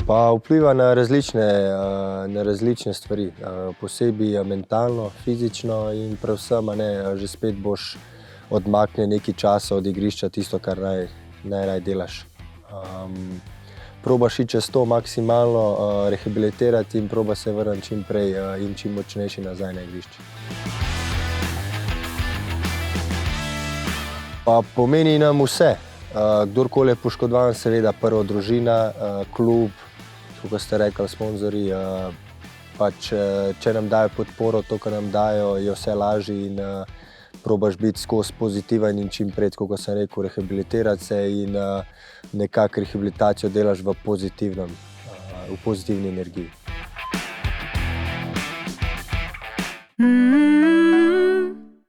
Pa vpliva na različne stvari, posebej mentalno, fizično in predvsem, že spet boš odmaknil nekaj časa od igrišča, tisto, kar najraje delaš. Probaš iti čez to maksimalno rehabilitirati in proba se vrniti čim prej in čim močnejši nazaj na igrišče. Pa pomeni nam vse. Kdorkoli je poškodovan, seveda prvo družina, klub, tako kot ste rekli, sponzorji, pač če nam dajo podporo, to, kar nam dajo, je vse lažje in probaš biti skozi pozitiven in čim prej, tako kot sem rekel, rehabilitirati se in nekako rehabilitacijo delaš v pozitivni energiji.